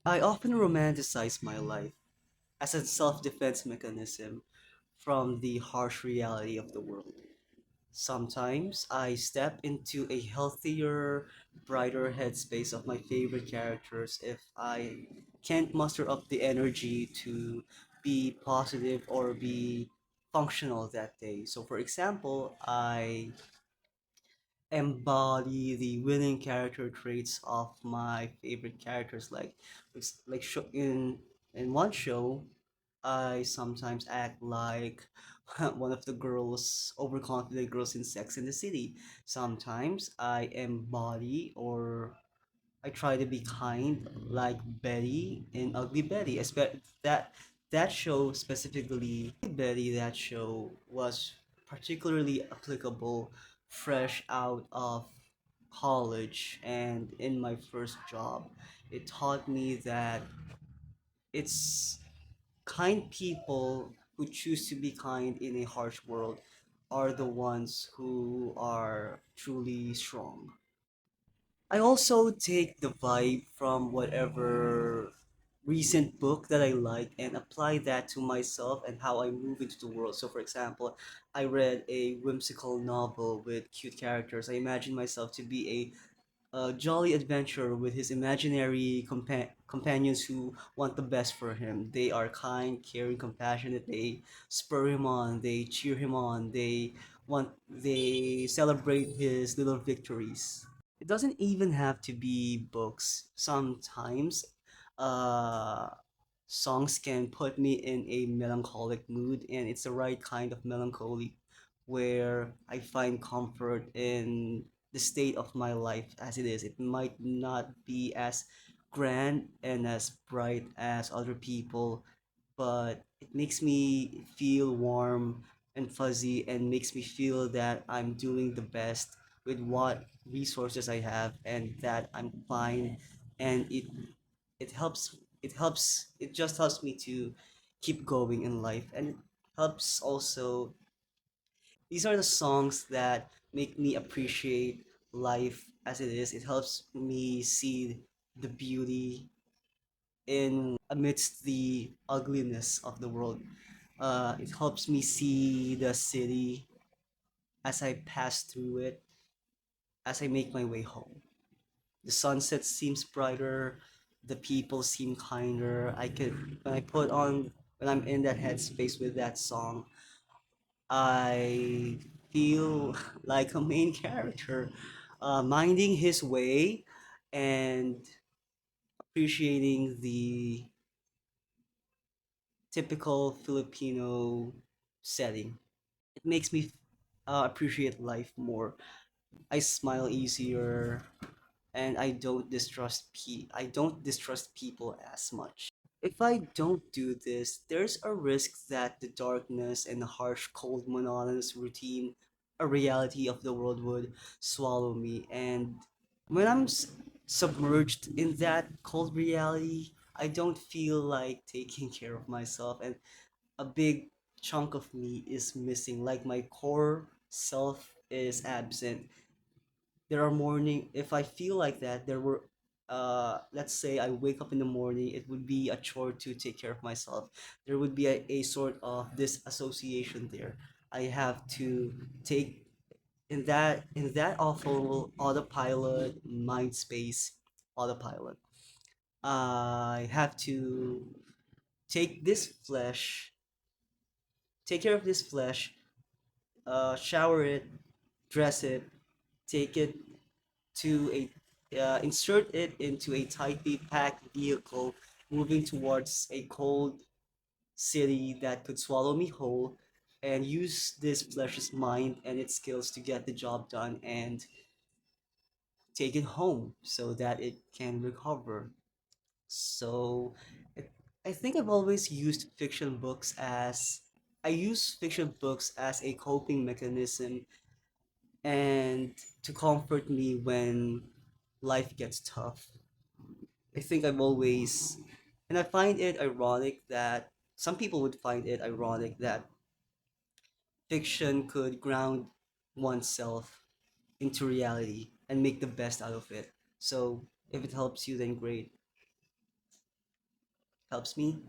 I often romanticize my life as a self defense mechanism from the harsh reality of the world. Sometimes I step into a healthier, brighter headspace of my favorite characters if I can't muster up the energy to be positive or be functional that day. So, for example, I embody the winning character traits of my favorite characters. In one show, I sometimes act like one of the girls, overconfident girls in Sex in the City. Sometimes I embody or I try to be kind, like Betty in Ugly Betty. That show specifically, Betty, that show was particularly applicable fresh out of college and in my first job. It taught me that it's kind people who choose to be kind in a harsh world are the ones who are truly strong. I also take the vibe from whatever recent book that I like and apply that to myself and how I move into the world. So, for example, I read a whimsical novel with cute characters. I imagine myself to be a jolly adventurer with his imaginary companions who want the best for him. They are kind, caring, compassionate. They spur him on. They cheer him on. They celebrate his little victories. It doesn't even have to be books. Sometimes, uh, songs can put me in a melancholic mood, and it's the right kind of melancholy where I find comfort in the state of my life as it is. It might not be as grand and as bright as other people, but it makes me feel warm and fuzzy and makes me feel that I'm doing the best with what resources I have and that I'm fine and it just helps me to keep going in life and it helps also these are the songs that make me appreciate life as it is. It helps me see the beauty in amidst the ugliness of the world. It helps me see the city as I pass through it, as I make my way home. The sunset seems brighter, the people seem kinder. When I'm in that headspace with that song, I feel like a main character, minding his way and appreciating the typical Filipino setting. It makes me appreciate life more. I smile easier, and I don't distrust people as much. If I don't do this, there's a risk that the darkness and the harsh, cold, monotonous routine, a reality of the world would swallow me. And when submerged in that cold reality, I don't feel like taking care of myself, and a big chunk of me is missing. Like my core self is absent. There are morning if I feel like that there were let's say I wake up in the morning, it would be a chore to take care of myself. There would be a sort of disassociation there. I have to take in that awful autopilot mind space autopilot. I have to take this flesh take care of this flesh, shower it, dress it, take it to a insert it into a tightly packed vehicle moving towards a cold city that could swallow me whole and use this flesh's mind and its skills to get the job done and take it home so that it can recover. So I I think I've always used fiction books as I use fiction books as a coping mechanism and to comfort me when life gets tough. I think I've always, and I find it ironic that some people would find it ironic that fiction could ground oneself into reality and make the best out of it. So if it helps you, then great. helps me.